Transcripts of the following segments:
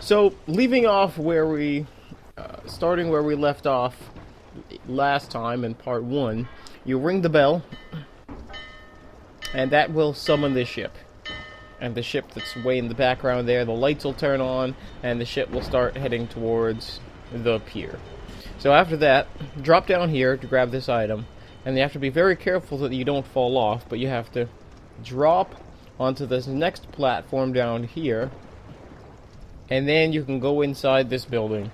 So, leaving off where we, starting where we left off last time in part 1, you ring the bell, and that will summon the ship. And the ship that's way in the background there, the lights will turn on, and the ship will start heading towards the pier. So after that, drop down here to grab this item, and you have to be very careful that you don't fall off, but you have to drop onto this next platform down here, and then you can go inside this building.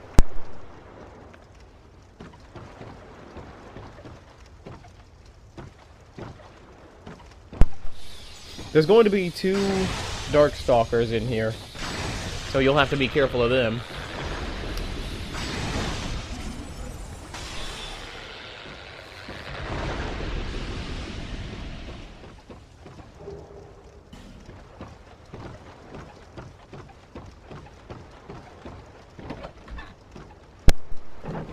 There's going to be 2 Darkstalkers in here, so you'll have to be careful of them.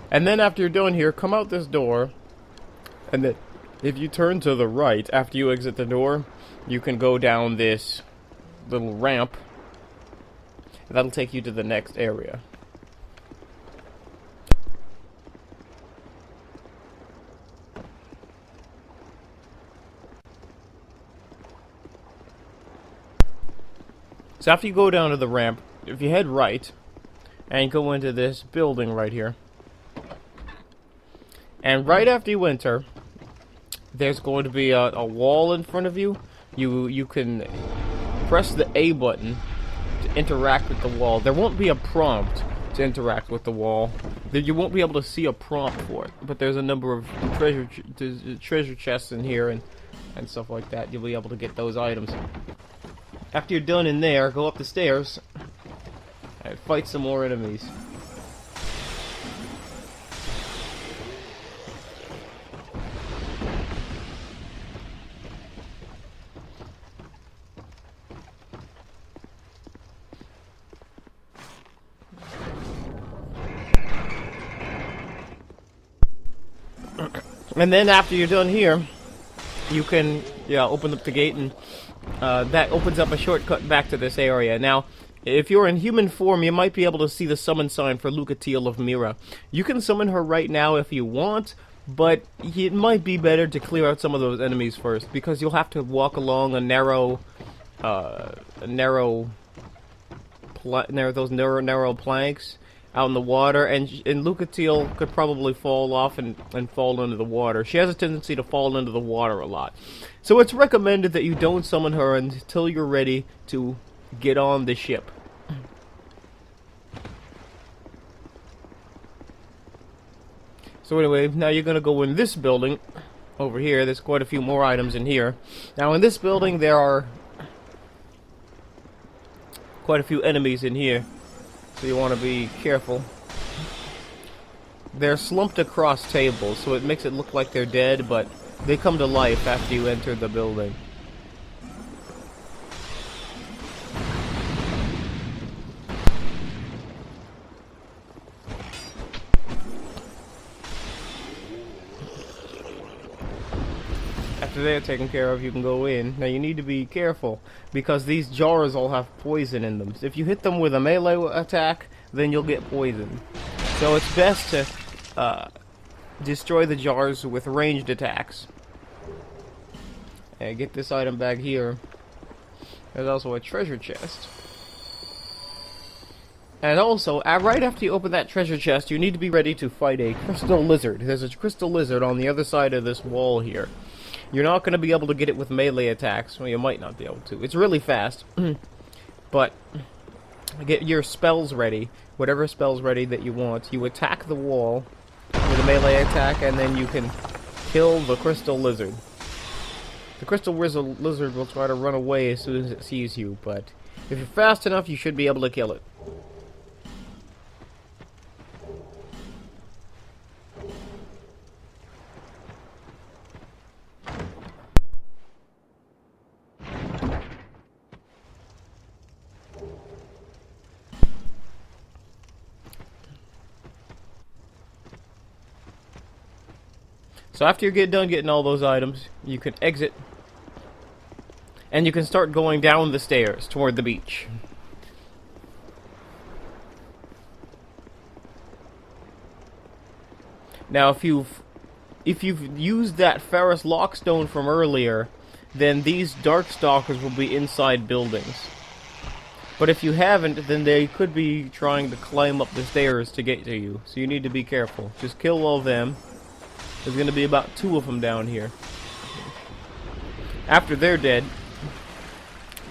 And then after you're done here, come out this door, and then if you turn to the right after you exit the door, you can go down this little ramp. That'll take you to the next area. So after you go down to the ramp, if you head right, and go into this building right here, and right after you enter, there's going to be a wall in front of you. You can press the A button to interact with the wall. There won't be a prompt to interact with the wall. You won't be able to see a prompt for it, but there's a number of treasure chests in here and stuff like that. You'll be able to get those items. After you're done in there, go up the stairs and fight some more enemies. And then after you're done here, you can open up the gate, and that opens up a shortcut back to this area. Now, if you're in human form, you might be able to see the summon sign for Lucatiel of Mira. You can summon her right now if you want, but it might be better to clear out some of those enemies first, because you'll have to walk along those narrow planks out in the water, and Lucatiel could probably fall off and fall into the water. She has a tendency to fall into the water a lot. So it's recommended that you don't summon her until you're ready to get on the ship. So anyway, now you're going to go in this building over here. There's quite a few more items in here. Now in this building there are quite a few enemies in here, so you want to be careful. They're slumped across tables, so it makes it look like they're dead, but they come to life after you enter the building. After they're taken care of, you can go in. Now you need to be careful, because these jars all have poison in them. If you hit them with a melee attack, then you'll get poisoned. So it's best to destroy the jars with ranged attacks. And get this item back here. There's also a treasure chest. And also, right after you open that treasure chest, you need to be ready to fight a crystal lizard. There's a crystal lizard on the other side of this wall here. You're not going to be able to get it with melee attacks. Well, you might not be able to. It's really fast. But get your spells ready. Whatever spells ready that you want. You attack the wall with a melee attack, and then you can kill the crystal lizard. The crystal lizard will try to run away as soon as it sees you, but if you're fast enough, you should be able to kill it. So after you get done getting all those items, you can exit, and you can start going down the stairs toward the beach. Now, if you've used that Ferrous Lockstone from earlier, then these Darkstalkers will be inside buildings. But if you haven't, then they could be trying to climb up the stairs to get to you. So you need to be careful. Just kill all of them. There's going to be about 2 of them down here. After they're dead,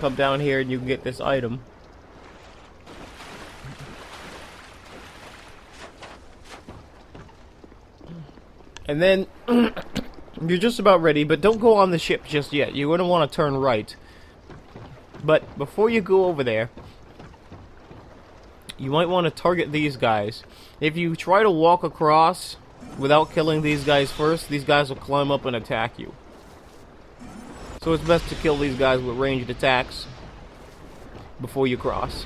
come down here and you can get this item. And then, you're just about ready, but don't go on the ship just yet. You're going to want to turn right. But before you go over there, you might want to target these guys. If you try to walk across without killing these guys first, these guys will climb up and attack you. So it's best to kill these guys with ranged attacks before you cross.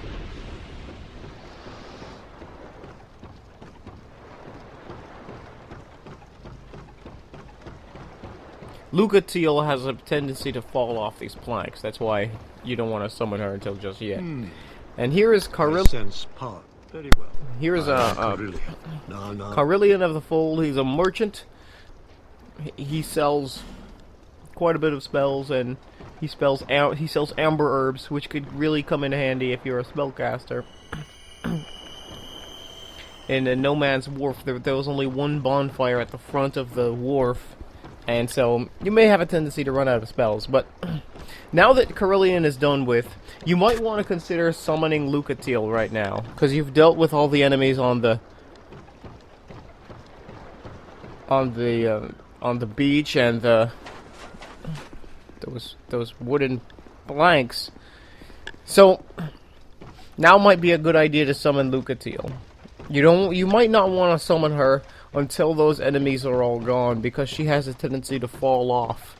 Lucatiel has a tendency to fall off these planks. That's why you don't want to summon her until just yet. And here is Carillion. Very well. Here is Carillion of the Fold. He's a merchant. He sells quite a bit of spells, and he sells amber herbs, which could really come in handy if you're a spellcaster. In No Man's Wharf, there was only one bonfire at the front of the wharf. And so, you may have a tendency to run out of spells, but now that Carillion is done with, you might want to consider summoning Lucatiel right now, because you've dealt with all the enemies on the beach and those wooden planks. So now might be a good idea to summon Lucatiel. You might not want to summon her until those enemies are all gone, because she has a tendency to fall off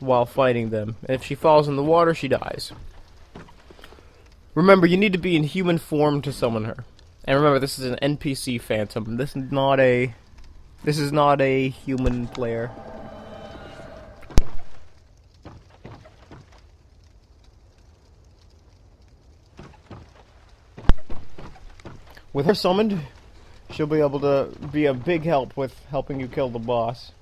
while fighting them. And if she falls in the water, she dies. Remember, you need to be in human form to summon her. And remember, this is an NPC phantom. This is not a human player. With her summoned, she'll be able to be a big help with helping you kill the boss.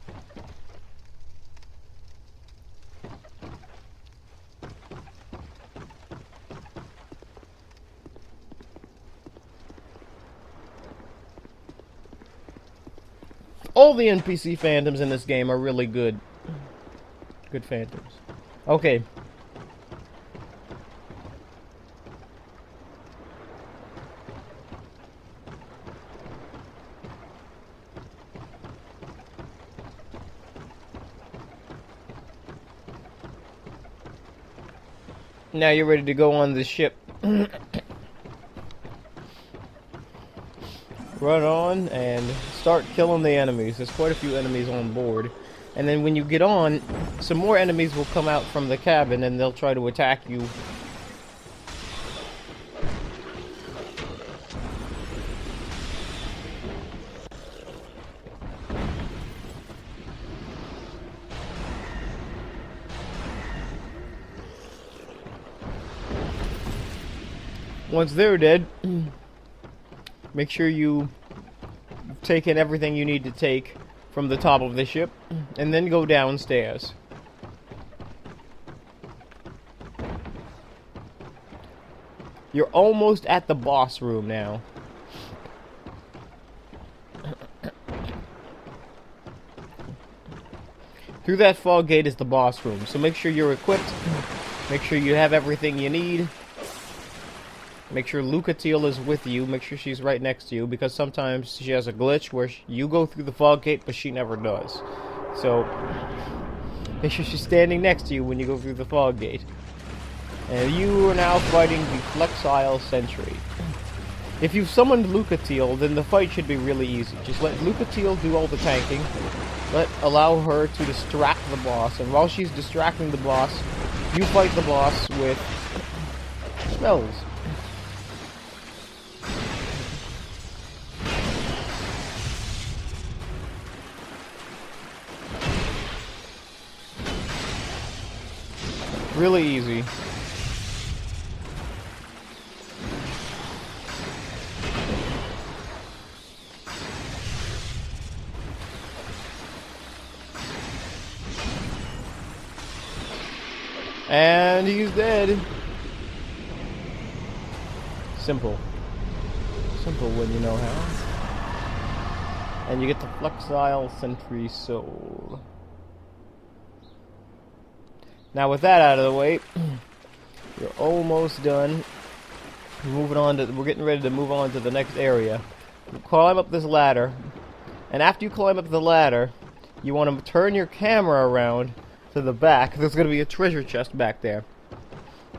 All the NPC phantoms in this game are really good. Good phantoms. Okay. Now you're ready to go on the ship. Run on and start killing the enemies. There's quite a few enemies on board. And then when you get on, some more enemies will come out from the cabin and they'll try to attack you. Once they're dead, make sure you've taken everything you need to take from the top of the ship, and then go downstairs. You're almost at the boss room now. Through that fog gate is the boss room, so make sure you're equipped, make sure you have everything you need. Make sure Lucatiel is with you. Make sure she's right next to you, because sometimes she has a glitch where you go through the fog gate, but she never does. So, make sure she's standing next to you when you go through the fog gate. And you are now fighting the Flexile Sentry. If you've summoned Lucatiel, then the fight should be really easy. Just let Lucatiel do all the tanking. Allow her to distract the boss, and while she's distracting the boss, you fight the boss with spells. Really easy. And he's dead. Simple. Simple when you know how. And you get the Flexile Sentry Soul. Now with that out of the way, you're almost done. We're getting ready to move on to the next area. You climb up this ladder, and after you climb up the ladder, you want to turn your camera around to the back. There's going to be a treasure chest back there.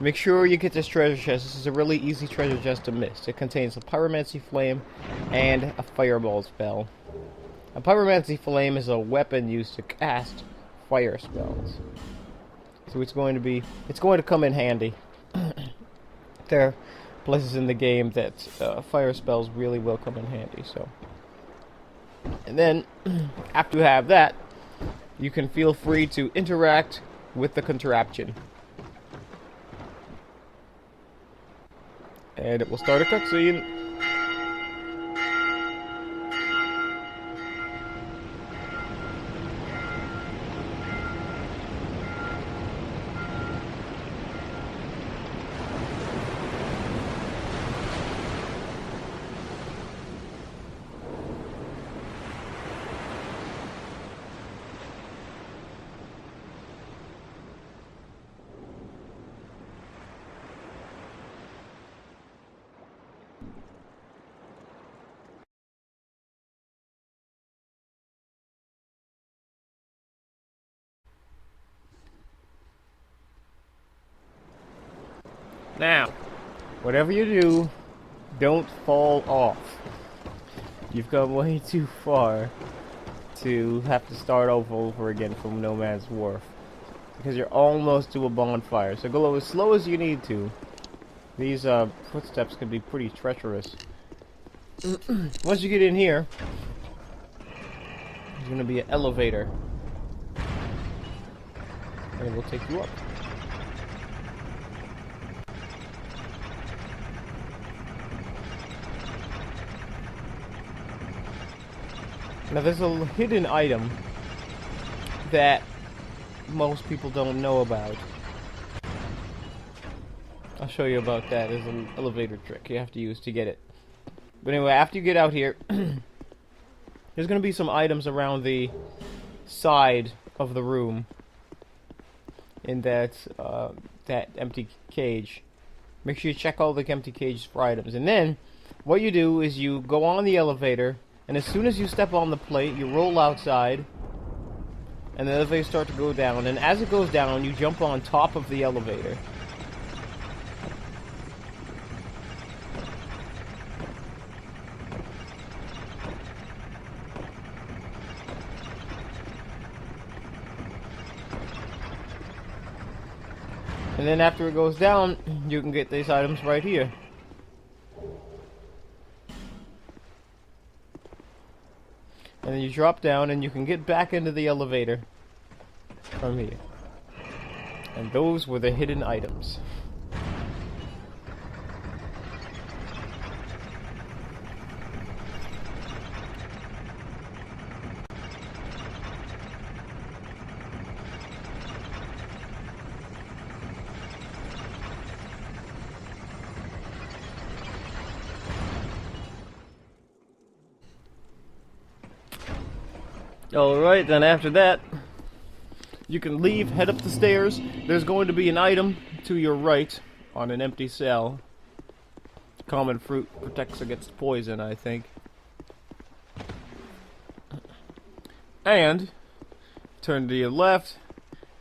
Make sure you get this treasure chest. This is a really easy treasure chest to miss. It contains a pyromancy flame and a fireball spell. A pyromancy flame is a weapon used to cast fire spells. So it's going to come in handy. There are places in the game that fire spells really will come in handy. So, and then after you have that, you can feel free to interact with the contraption. And it will start a cutscene. Now, whatever you do, don't fall off. You've come way too far to have to start over again from No Man's Wharf. Because you're almost to a bonfire. So go as slow as you need to. These footsteps can be pretty treacherous. Once you get in here, there's going to be an elevator. And it will take you up. Now there's a hidden item that most people don't know about. I'll show you about that. There's an elevator trick you have to use to get it. But anyway, after you get out here, there's going to be some items around the side of the room in that that empty cage. Make sure you check all the empty cages for items. And then, what you do is you go on the elevator, and as soon as you step on the plate, you roll outside, and the elevator starts to go down. And as it goes down, you jump on top of the elevator. And then after it goes down, you can get these items right here. And then you drop down and you can get back into the elevator from here. And those were the hidden items. Alright, then after that, you can leave, head up the stairs. There's going to be an item to your right on an empty cell. Common fruit protects against poison, I think. And, turn to your left,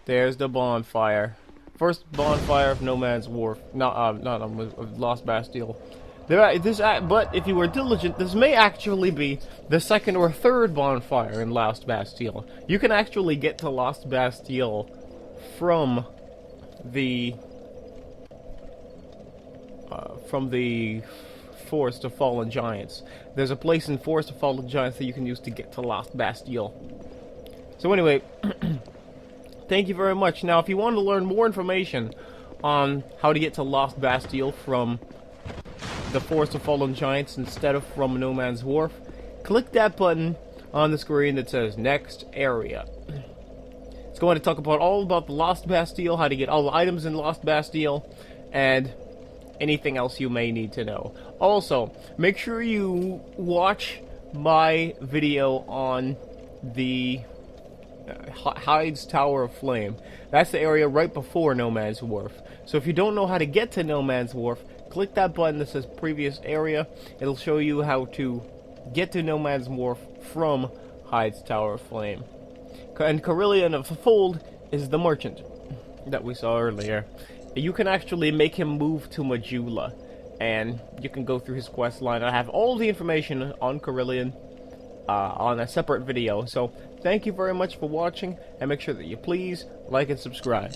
there's the bonfire. First bonfire of No Man's Wharf. Not of Lost Bastille. But if you were diligent, this may actually be the second or third bonfire in Lost Bastille. You can actually get to Lost Bastille from the Forest of Fallen Giants. There's a place in Forest of Fallen Giants that you can use to get to Lost Bastille. So anyway, thank you very much. Now, if you want to learn more information on how to get to Lost Bastille from the Forest of Fallen Giants instead of from No Man's Wharf, click that button on the screen that says Next Area. It's going to talk about all about the Lost Bastille, how to get all the items in Lost Bastille, and anything else you may need to know. Also, make sure you watch my video on the Hyde's Tower of Flame. That's the area right before No Man's Wharf. So if you don't know how to get to No Man's Wharf, click that button that says previous area. It'll show you how to get to No Man's Wharf from Hyde's Tower of Flame. And Carillion of the Fold is the merchant that we saw earlier. You can actually make him move to Majula, and you can go through his quest line. I have all the information on Carillion on a separate video. So thank you very much for watching, and make sure that you please like and subscribe.